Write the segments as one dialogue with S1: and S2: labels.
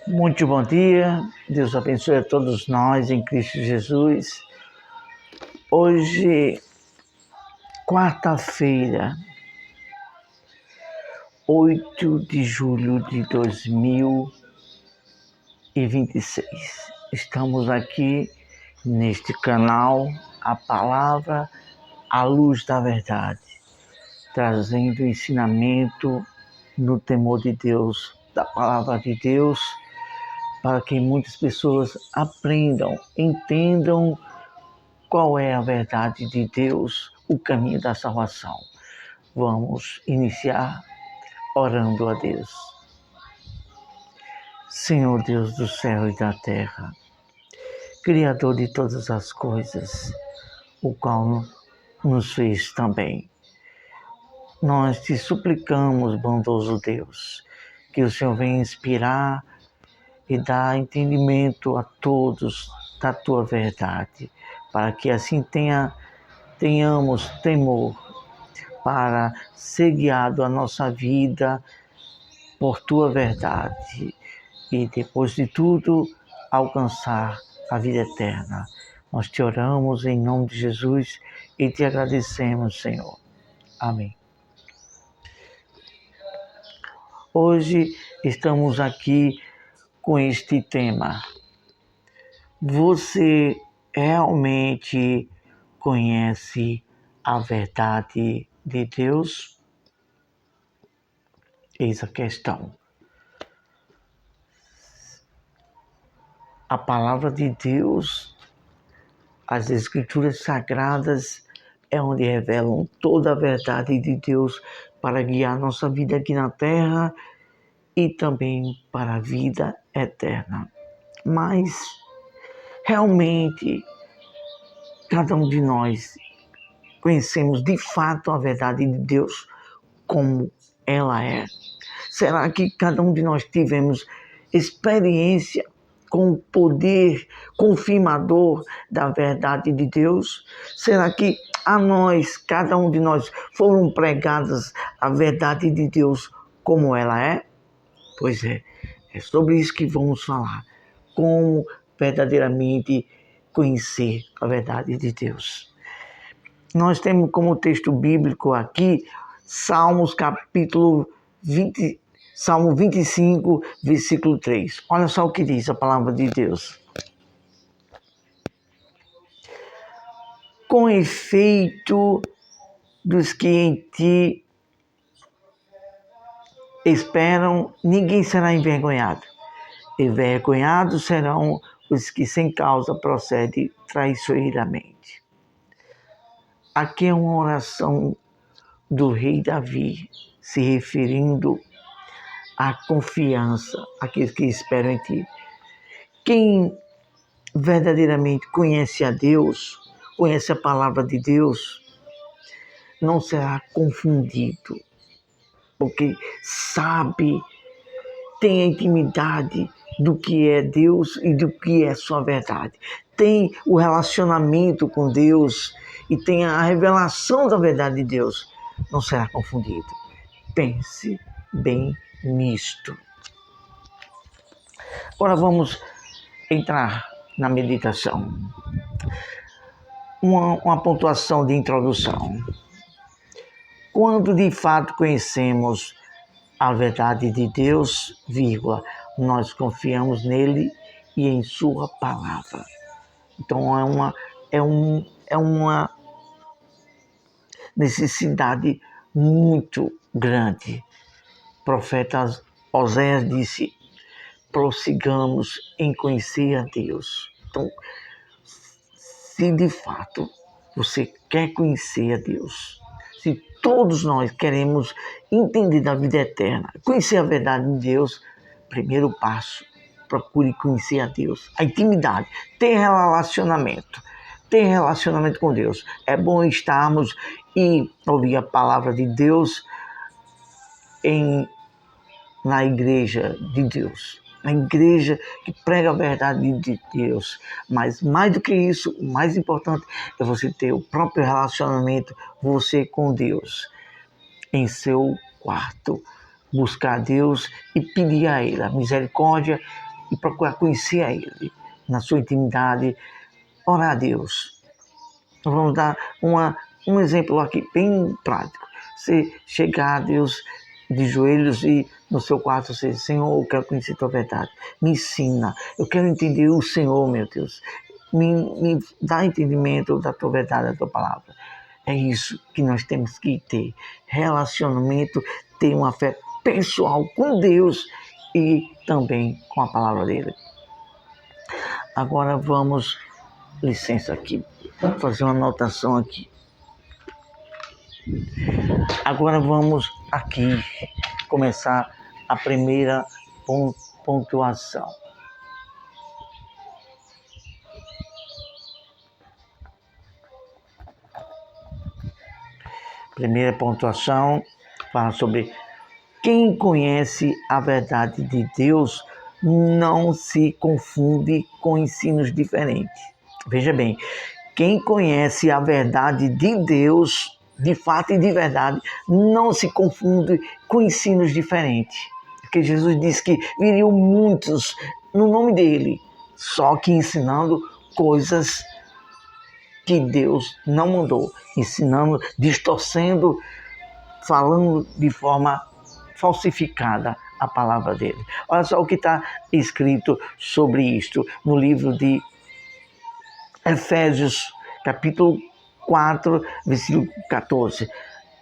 S1: Muito bom dia, Deus abençoe a todos nós em Cristo Jesus. Hoje, quarta-feira, 8 de julho de 2026. Estamos aqui neste canal, a palavra, a luz da verdade, trazendo ensinamento no temor de Deus, da palavra de Deus, para que muitas pessoas aprendam, entendam qual é a verdade de Deus, o caminho da salvação. Vamos iniciar orando a Deus. Senhor Deus do céu e da terra, Criador de todas as coisas, o qual nos fez também. Nós te suplicamos, bondoso Deus, que o Senhor venha inspirar e dar entendimento a todos da tua verdade, para que assim tenhamos temor para ser guiado a nossa vida por tua verdade e depois de tudo alcançar a vida eterna. Nós te oramos em nome de Jesus e te agradecemos, Senhor. Amém. Hoje estamos aqui com este tema. Você realmente conhece a verdade de Deus? Eis a questão. A palavra de Deus, as Escrituras Sagradas, é onde revelam toda a verdade de Deus para guiar nossa vida aqui na terra e também para a vida eterna. Mas, realmente, cada um de nós conhecemos de fato a verdade de Deus como ela é? Será que cada um de nós tivemos experiência com o poder confirmador da verdade de Deus? Será que a nós, cada um de nós, foram pregadas a verdade de Deus como ela é? Pois é sobre isso que vamos falar. Como verdadeiramente conhecer a verdade de Deus. Nós temos como texto bíblico aqui Salmos capítulo 20, Salmo 25, versículo 3. Olha só o que diz a palavra de Deus. Com efeito dos que em ti esperam, ninguém será envergonhado. Envergonhados serão os que sem causa procedem traiçoeiramente. Aqui é uma oração do rei Davi, se referindo à confiança, àqueles que esperam em ti. Quem verdadeiramente conhece a Deus, conhece a palavra de Deus, não será confundido, porque sabe, tem a intimidade do que é Deus e do que é sua verdade. Tem o relacionamento com Deus e tem a revelação da verdade de Deus. Não será confundido. Pense bem nisto. Agora vamos entrar na meditação. Uma pontuação de introdução. Quando de fato conhecemos a verdade de Deus, nós confiamos nele e em sua palavra. Então é uma necessidade muito grande. O profeta Oséias disse: prossigamos em conhecer a Deus. Então, se de fato você quer conhecer a Deus, se todos nós queremos entender da vida eterna, conhecer a verdade de Deus, primeiro passo, procure conhecer a Deus, a intimidade, ter relacionamento com Deus. É bom estarmos e ouvir a palavra de Deus na igreja de Deus, na igreja que prega a verdade de Deus. Mas mais do que isso, o mais importante é você ter o próprio relacionamento, você com Deus, em seu quarto. Buscar a Deus e pedir a Ele a misericórdia e procurar conhecer a Ele na sua intimidade, orar a Deus. Vamos dar um exemplo aqui bem prático. Você chegar a Deus de joelhos e no seu quarto você diz: Senhor, eu quero conhecer a tua verdade, me ensina, eu quero entender o Senhor, meu Deus, me dá entendimento da tua verdade, da tua palavra. É isso que nós temos que ter, relacionamento, ter uma fé pessoal com Deus e também com a palavra dele. Agora vamos, licença aqui, fazer uma anotação aqui. Agora vamos aqui começar a primeira pontuação. Primeira pontuação fala sobre quem conhece a verdade de Deus não se confunde com ensinos diferentes. Veja bem, quem conhece a verdade de Deus, de fato e de verdade, não se confunde com ensinos diferentes. Porque Jesus disse que viriam muitos no nome dele, só que ensinando coisas que Deus não mandou, ensinando, distorcendo, falando de forma falsificada a palavra dele. Olha só o que está escrito sobre isto no livro de Efésios, capítulo 4, versículo 14.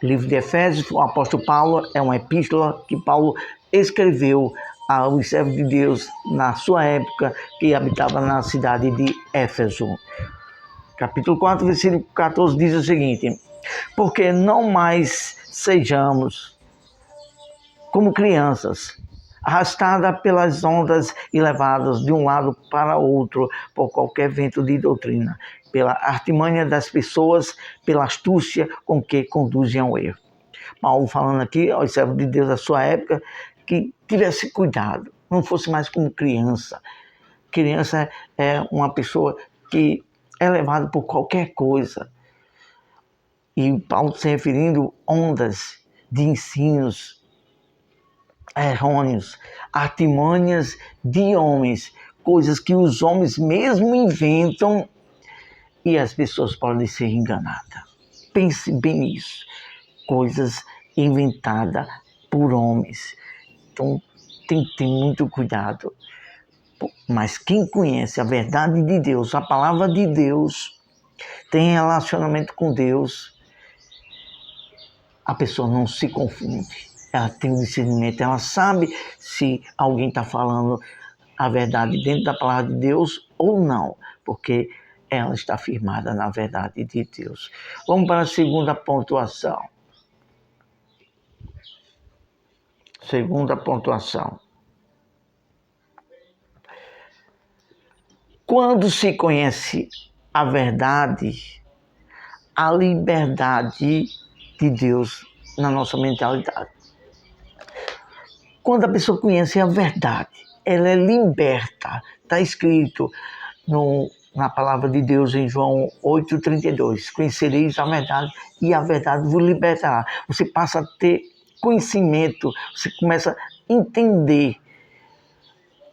S1: O livro de Efésios, o apóstolo Paulo, é uma epístola que Paulo escreveu aos servos de Deus na sua época, que habitava na cidade de Éfeso. Capítulo 4, versículo 14 diz o seguinte: porque não mais sejamos como crianças, arrastadas pelas ondas e levadas de um lado para outro por qualquer vento de doutrina, pela artimanha das pessoas, pela astúcia com que conduzem ao erro. Paulo falando aqui aos servos de Deus da sua época, que tivesse cuidado, não fosse mais como criança. Criança é uma pessoa que é levada por qualquer coisa. E Paulo se referindo a ondas de ensinos errôneos, artimanhas de homens, coisas que os homens mesmo inventam e as pessoas podem ser enganadas. Pense bem nisso. Coisas inventadas por homens. Então tem que ter muito cuidado. Mas quem conhece a verdade de Deus, a palavra de Deus, tem relacionamento com Deus, a pessoa não se confunde. Ela tem um discernimento, ela sabe se alguém está falando a verdade dentro da palavra de Deus ou não, porque ela está firmada na verdade de Deus. Vamos para a segunda pontuação. Segunda pontuação. Quando se conhece a verdade, a liberdade de Deus na nossa mentalidade. Quando a pessoa conhece a verdade, ela é liberta. Está escrito na palavra de Deus em João 8,32. Conhecereis a verdade e a verdade vos libertará. Você passa a ter conhecimento, você começa a entender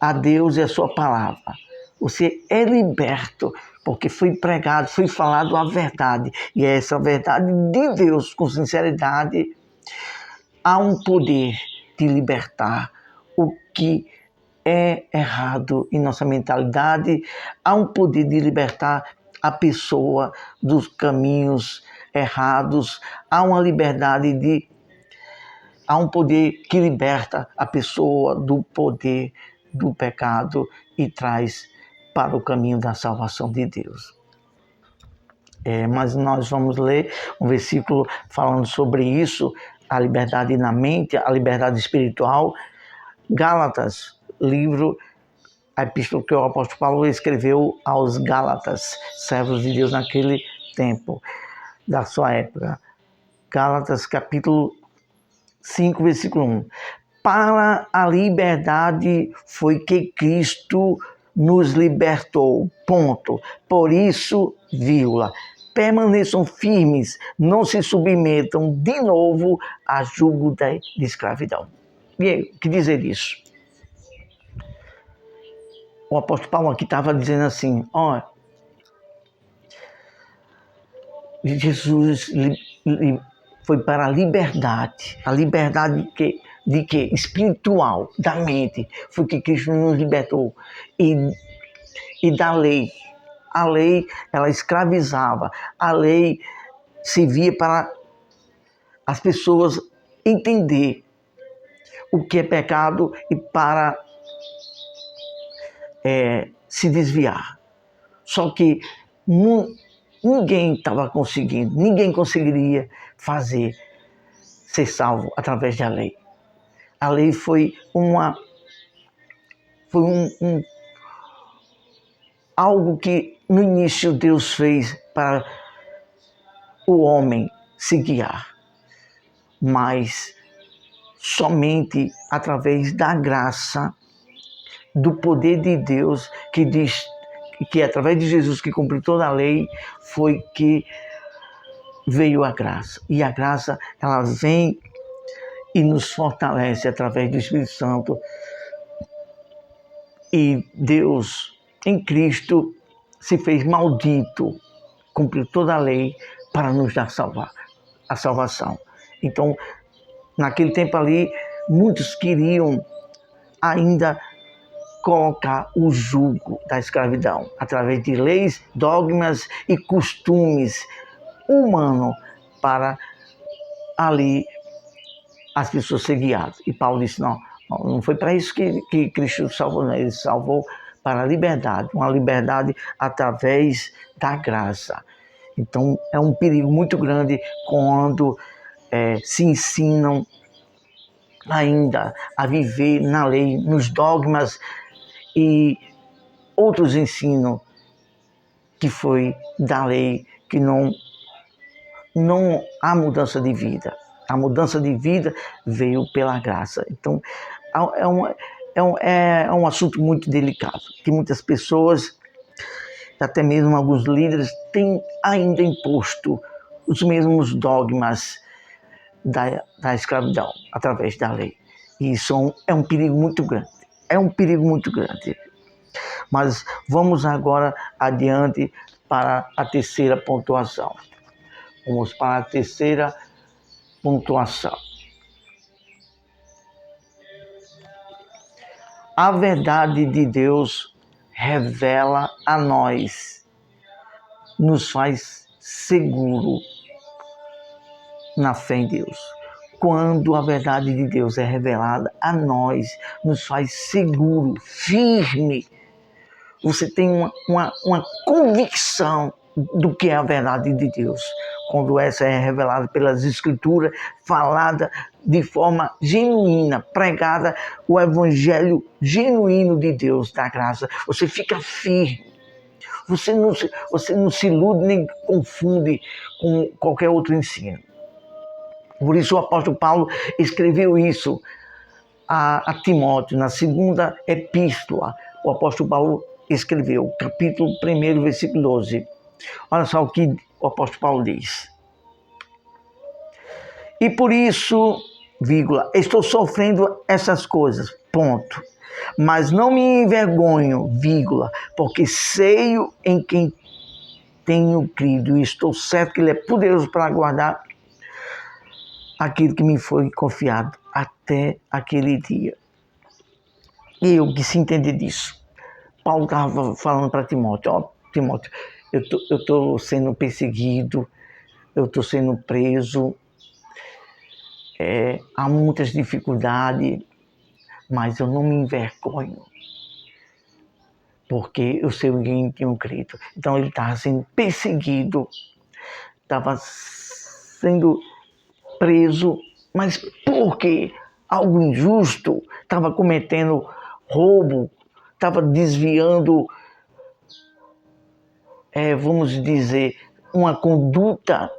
S1: a Deus e a sua palavra. Você é liberto, porque foi pregado, foi falado a verdade. E é essa verdade de Deus, com sinceridade, há um poder de libertar o que é errado em nossa mentalidade. Há um poder de libertar a pessoa dos caminhos errados. Há uma liberdade há um poder que liberta a pessoa do poder do pecado e traz para o caminho da salvação de Deus. Mas nós vamos ler um versículo falando sobre isso, a liberdade na mente, a liberdade espiritual. Gálatas, livro, a epístola que o apóstolo Paulo escreveu aos Gálatas, servos de Deus naquele tempo, da sua época. Gálatas, capítulo 5, versículo 1. Para a liberdade foi que Cristo nos libertou. Ponto. Por isso, permaneçam firmes, não se submetam de novo a jugo de escravidão. E aí, o que dizer disso? o apóstolo Paulo aqui estava dizendo assim, ó, Jesus foi para a liberdade de que? Espiritual, da mente, foi que Cristo nos libertou, e da lei. A lei, ela escravizava, a lei servia para as pessoas entender o que é pecado e para se desviar. Só que ninguém estava conseguindo, ninguém conseguiria ser salvo através da lei. A lei foi algo que no início Deus fez para o homem se guiar, mas somente através da graça, do poder de Deus, que diz que através de Jesus que cumpriu toda a lei, foi que veio a graça. E a graça, ela vem e nos fortalece através do Espírito Santo. E Deus, em Cristo, se fez maldito, cumpriu toda a lei para nos dar a salvação. Então, naquele tempo ali, muitos queriam ainda colocar o jugo da escravidão através de leis, dogmas e costumes humanos para ali as pessoas serem guiadas. E Paulo disse, não foi para isso que Cristo salvou, não. Ele salvou para a liberdade, uma liberdade através da graça. Então é um perigo muito grande quando se ensinam ainda a viver na lei, nos dogmas e outros ensinos que foi da lei, que não há mudança de vida. A mudança de vida veio pela graça. Então, é um assunto muito delicado, que muitas pessoas, até mesmo alguns líderes, têm ainda imposto os mesmos dogmas da escravidão, através da lei. E isso é um perigo muito grande. É um perigo muito grande. Mas vamos agora adiante para a terceira pontuação. Vamos para a terceira pontuação. A verdade de Deus revela a nós, nos faz seguro na fé em Deus. Quando a verdade de Deus é revelada a nós, nos faz seguro, firme. Você tem uma convicção do que é a verdade de Deus. Quando essa é revelada pelas Escrituras, falada de forma genuína, pregada o evangelho genuíno de Deus, da graça, você fica firme. Você não se ilude nem confunde com qualquer outro ensino. Por isso o apóstolo Paulo escreveu isso a Timóteo, na segunda epístola. O apóstolo Paulo escreveu, capítulo 1, versículo 12. Olha só o que o apóstolo Paulo diz. E por isso, vírgula, estou sofrendo essas coisas, ponto. Mas não me envergonho, vírgula, porque sei em quem tenho crido e estou certo que Ele é poderoso para guardar aquilo que me foi confiado até aquele dia. E eu quis entender disso. Paulo estava falando para Timóteo, Timóteo, eu estou sendo perseguido, eu estou sendo preso, há muitas dificuldades, mas eu não me envergonho, porque eu sei em quem tenho crido. Então ele estava sendo perseguido, estava sendo preso, mas por quê? Algo injusto, estava cometendo roubo, estava desviando, vamos dizer, uma conduta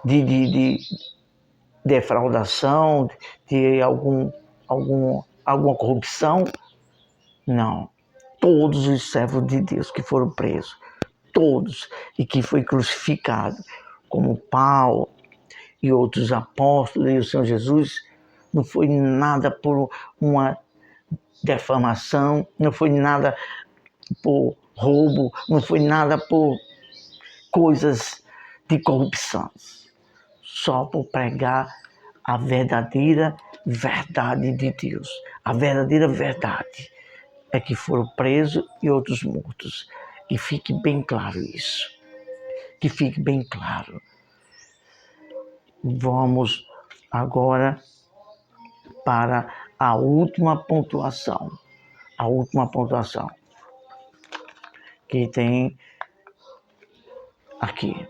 S1: de defraudação, de alguma corrupção. Não. Todos os servos de Deus que foram presos, todos, e que foi crucificado, como Paulo e outros apóstolos e o Senhor Jesus, não foi nada por uma defamação, não foi nada por roubo, não foi nada por coisas de corrupção, só por pregar a verdadeira verdade de Deus. A verdadeira verdade é que foram presos e outros mortos. Que fique bem claro isso. Que fique bem claro. Vamos agora para a última pontuação. A última pontuação. Que tem aqui.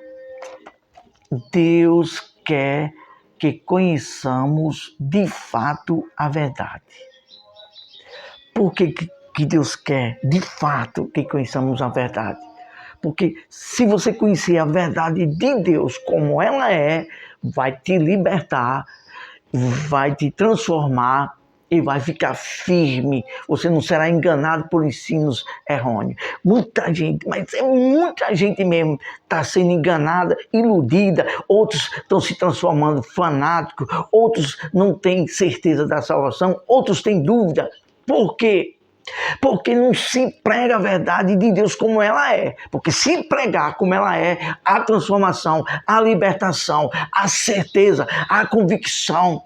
S1: Deus quer que conheçamos de fato a verdade. Por que Deus quer de fato que conheçamos a verdade? Porque se você conhecer a verdade de Deus como ela é, vai te libertar, vai te transformar e vai ficar firme. Você não será enganado por ensinos errôneos. Muita gente, mas é muita gente mesmo, está sendo enganada, iludida. Outros estão se transformando fanáticos. Outros não têm certeza da salvação. Outros têm dúvida. Por quê? Porque não se prega a verdade de Deus como ela é. Porque se pregar como ela é, a transformação, a libertação, a certeza, a convicção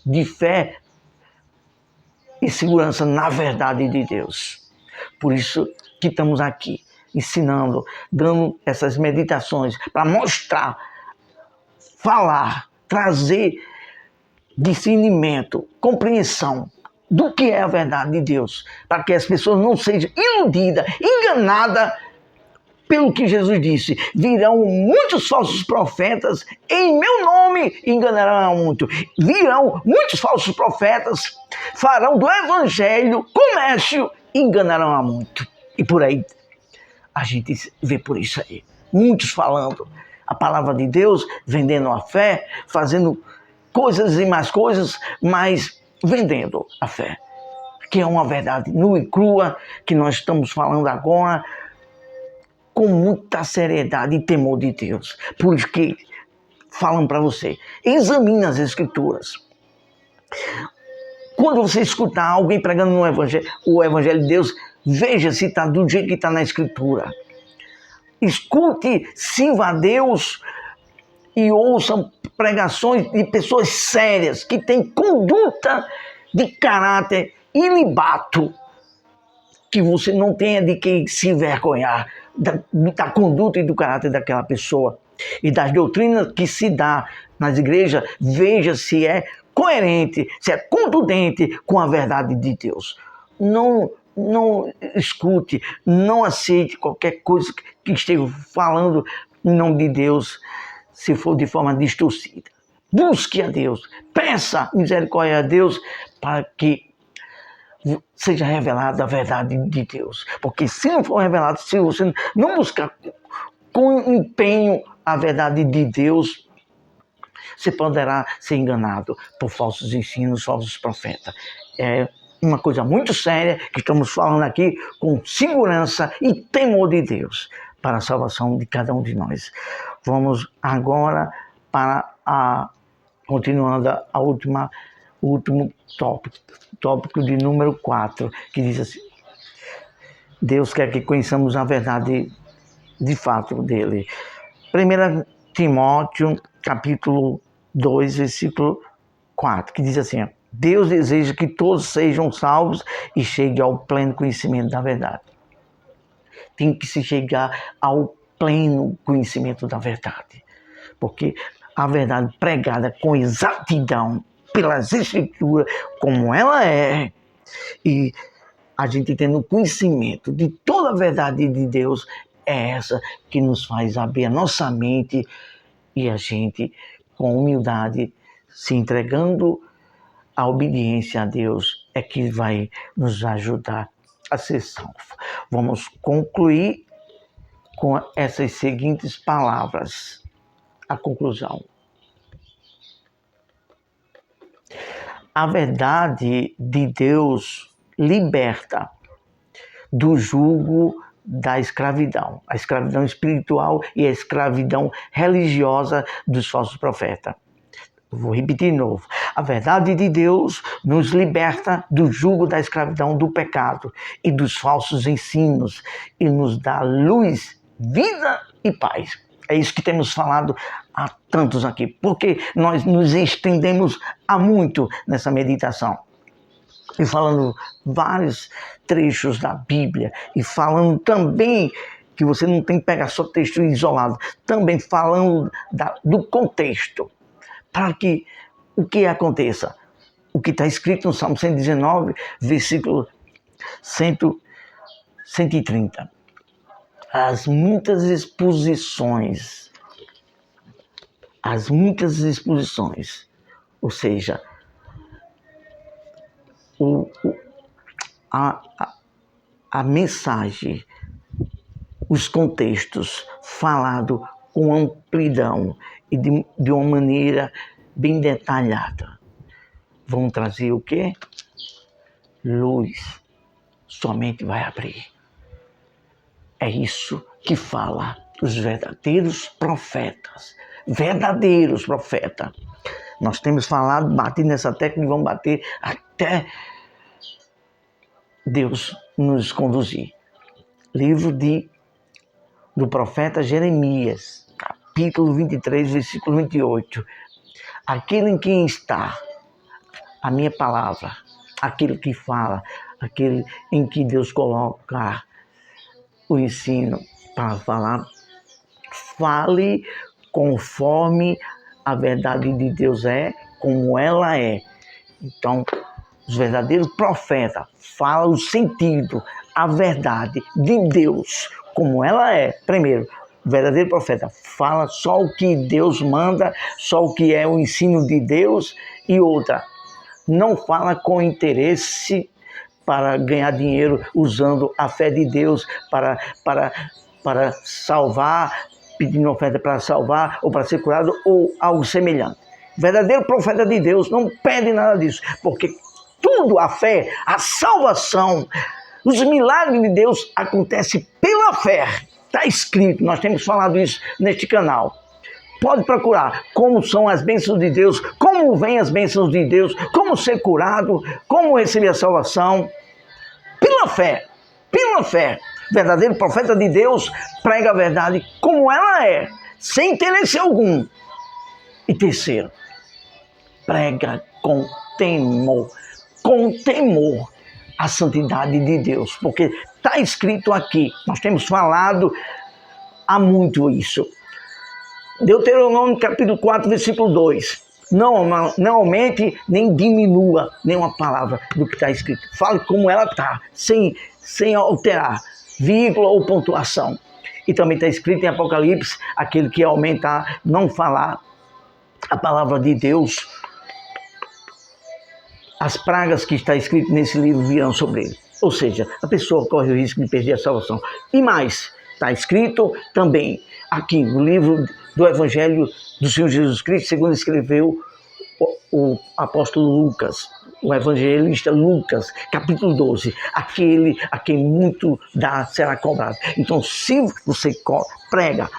S1: de fé e segurança na verdade de Deus. Por isso que estamos aqui, ensinando, dando essas meditações para mostrar, falar, trazer discernimento, compreensão do que é a verdade de Deus, para que as pessoas não sejam iludidas, enganadas pelo que Jesus disse. Virão muitos falsos profetas em meu nome e enganarão muito. Virão muitos falsos profetas, farão do evangelho comércio e enganarão a muito. E por aí a gente vê por isso aí. Muitos falando a palavra de Deus, vendendo a fé, fazendo coisas e mais coisas, mas vendendo a fé, que é uma verdade nua e crua, que nós estamos falando agora com muita seriedade e temor de Deus. Por isso que falam para você, examine as Escrituras. Quando você escutar alguém pregando no evangelho, o evangelho de Deus, veja se está do jeito que está na Escritura. Escute, sirva a Deus e ouçam pregações de pessoas sérias, que têm conduta de caráter ilibato, que você não tenha de que se envergonhar da conduta e do caráter daquela pessoa. E das doutrinas que se dá nas igrejas, veja se é coerente, se é contundente com a verdade de Deus. Não escute, não aceite qualquer coisa que esteja falando em nome de Deus, se for de forma distorcida. Busque a Deus, peça misericórdia a Deus para que seja revelada a verdade de Deus. Porque se não for revelado, se você não buscar com empenho a verdade de Deus, você poderá ser enganado por falsos ensinos, falsos profetas. É uma coisa muito séria que estamos falando aqui com segurança e temor de Deus para a salvação de cada um de nós. Vamos agora para continuando o último tópico de número 4, que diz assim: Deus quer que conheçamos a verdade de fato dele. 1 Timóteo, capítulo 2, versículo 4, que diz assim: Deus deseja que todos sejam salvos e cheguem ao pleno conhecimento da verdade. Tem que se chegar ao pleno conhecimento da verdade, porque a verdade pregada com exatidão pelas Escrituras, como ela é, e a gente tendo conhecimento de toda a verdade de Deus, é essa que nos faz abrir a nossa mente e a gente, com humildade, se entregando à obediência a Deus, é que vai nos ajudar a ser salvo. Vamos concluir com essas seguintes palavras. A conclusão. A verdade de Deus liberta do jugo da escravidão, a escravidão espiritual e a escravidão religiosa dos falsos profetas. Vou repetir de novo. A verdade de Deus nos liberta do jugo da escravidão do pecado e dos falsos ensinos e nos dá luz, vida e paz. É isso que temos falado há tantos aqui, porque nós nos estendemos há muito nessa meditação. E falando vários trechos da Bíblia e falando também que você não tem que pegar só texto isolado, também falando do contexto. Para que o que aconteça? O que está escrito no Salmo 119, versículo 130. As muitas exposições, ou seja, a mensagem, os contextos falado com amplidão e de uma maneira bem detalhada. Vão trazer o quê? Luz. Somente vai abrir. É isso que fala os verdadeiros profetas. Verdadeiros profetas. Nós temos falado, batido nessa tecla e vamos bater até Deus nos conduzir. Livro do profeta Jeremias, capítulo 23, versículo 28. Aquele em quem está a minha palavra, aquele que fala, aquele em que Deus coloca o ensino para falar, fale conforme a verdade de Deus é, como ela é. Então, os verdadeiros profetas falam o sentido, a verdade de Deus, como ela é. Primeiro, o verdadeiro profeta fala só o que Deus manda, só o que é o ensino de Deus. E outra, não fala com interesse para ganhar dinheiro usando a fé de Deus para salvar, pedindo oferta para salvar ou para ser curado ou algo semelhante. O verdadeiro profeta de Deus não pede nada disso, porque tudo, a fé, a salvação, os milagres de Deus acontecem pela fé. Está escrito, nós temos falado isso neste canal. Pode procurar como são as bênçãos de Deus, como vêm as bênçãos de Deus, como ser curado, como receber a salvação. Pela fé, pela fé. O verdadeiro profeta de Deus prega a verdade como ela é, sem interesse algum. E terceiro, prega com temor a santidade de Deus, porque está escrito aqui, nós temos falado há muito isso. Deuteronômio capítulo 4, versículo 2. Não aumente nem diminua nenhuma palavra do que está escrito. Fale como ela está, sem alterar vírgula ou pontuação. E também está escrito em Apocalipse, aquele que aumentar, não falar a palavra de Deus, as pragas que está escrito nesse livro virão sobre ele. Ou seja, a pessoa corre o risco de perder a salvação. E mais, está escrito também aqui no livro do Evangelho do Senhor Jesus Cristo, segundo escreveu o apóstolo Lucas, o evangelista Lucas, capítulo 12, aquele a quem muito dá será cobrado. Então, se você prega,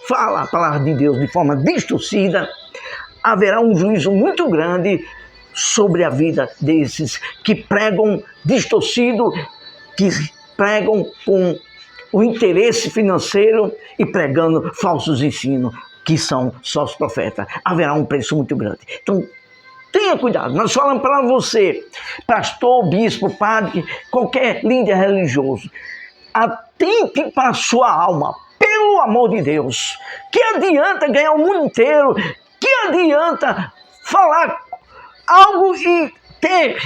S1: fala a palavra de Deus de forma distorcida, haverá um juízo muito grande sobre a vida desses que pregam distorcido, que pregam com o interesse financeiro e pregando falsos ensinos, que são só os profetas. Haverá um preço muito grande. Então, tenha cuidado. Nós falamos para você, pastor, bispo, padre, qualquer líder religioso, atente para a sua alma, pelo amor de Deus. Que adianta ganhar o mundo inteiro? Que adianta falar algo e ter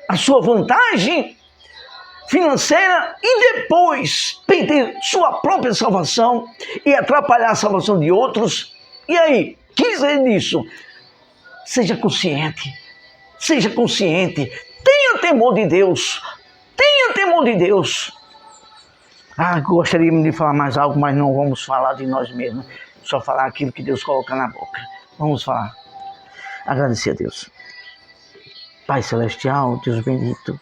S1: a sua vantagem financeira e depois perder sua própria salvação e atrapalhar a salvação de outros? E aí, que dizer disso? Seja consciente, tenha temor de Deus, gostaríamos de falar mais algo, mas não vamos falar de nós mesmos, só falar aquilo que Deus coloca na boca. Vamos falar, agradecer a Deus. Pai Celestial, Deus bendito,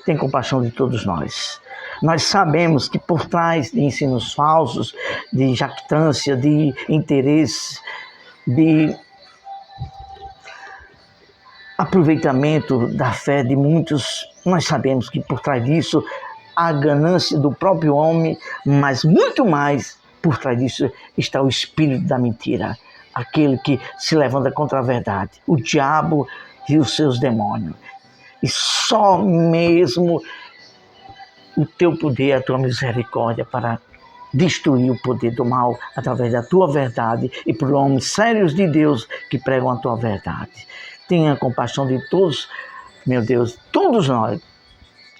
S1: tem compaixão de todos nós. Nós sabemos que por trás de ensinos falsos, de jactância, de interesse, de aproveitamento da fé de muitos, nós sabemos que por trás disso há a ganância do próprio homem, mas muito mais por trás disso está o espírito da mentira, aquele que se levanta contra a verdade, o diabo e os seus demônios. E só mesmo o teu poder, a tua misericórdia para destruir o poder do mal através da tua verdade e por homens sérios de Deus que pregam a tua verdade. Tenha compaixão de todos, meu Deus, todos nós.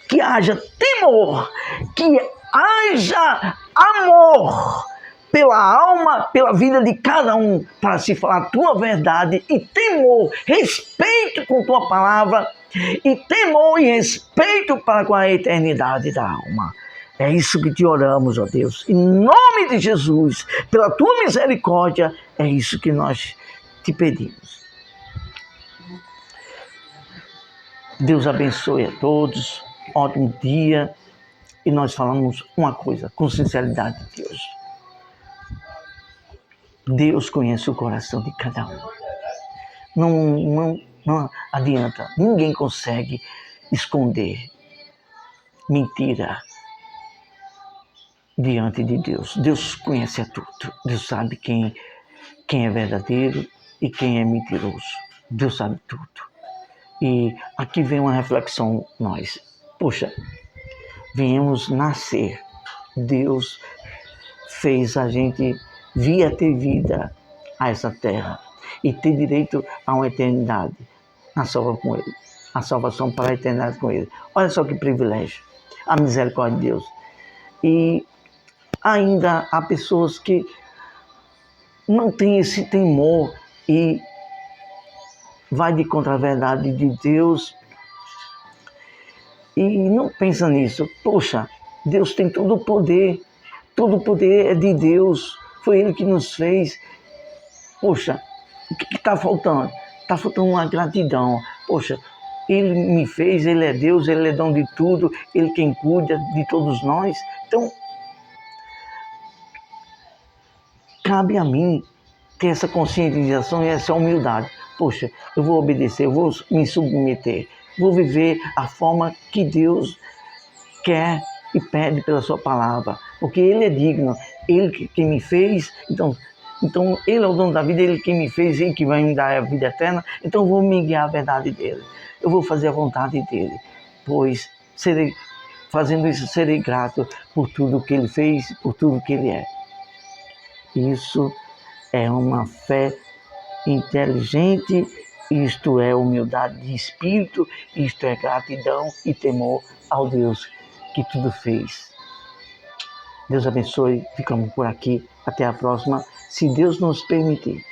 S1: Que haja temor, que haja amor pela alma, pela vida de cada um, para se falar a tua verdade, e temor, respeito com tua palavra, e temor e respeito para com a eternidade da alma. É isso que te oramos, ó Deus, em nome de Jesus, pela tua misericórdia, é isso que nós te pedimos. Deus abençoe a todos, ótimo dia, e nós falamos uma coisa, com sinceridade, Deus. Deus conhece o coração de cada um. Não adianta, ninguém consegue esconder mentira diante de Deus. Deus conhece tudo. Deus sabe quem é verdadeiro e quem é mentiroso. Deus sabe tudo. E aqui vem uma reflexão nós. Poxa, viemos nascer. Deus fez a gente vir a ter vida a essa terra e ter direito a uma eternidade a salvação para a eternidade com Ele. Olha só que privilégio, a misericórdia de Deus. E ainda há pessoas que não têm esse temor e vai de contra a verdade de Deus e não pensa nisso. Poxa, Deus tem todo o poder é de Deus, foi Ele que nos fez. Poxa, o que está faltando? Está faltando uma gratidão. Poxa, Ele me fez, Ele é Deus, Ele é dono de tudo, Ele quem cuida de todos nós. Então, cabe a mim ter essa conscientização e essa humildade. Poxa, eu vou obedecer, eu vou me submeter, vou viver a forma que Deus quer e pede pela sua palavra, porque Ele é digno, Ele quem me fez, então Ele é o dono da vida, Ele quem me fez, Ele que vai me dar a vida eterna, então eu vou me guiar à verdade dEle, eu vou fazer a vontade dEle, pois fazendo isso serei grato por tudo que Ele fez, por tudo que Ele é. Isso é uma fé inteligente, isto é humildade de espírito, isto é gratidão e temor ao Deus que tudo fez. Deus abençoe, ficamos por aqui, até a próxima, se Deus nos permitir.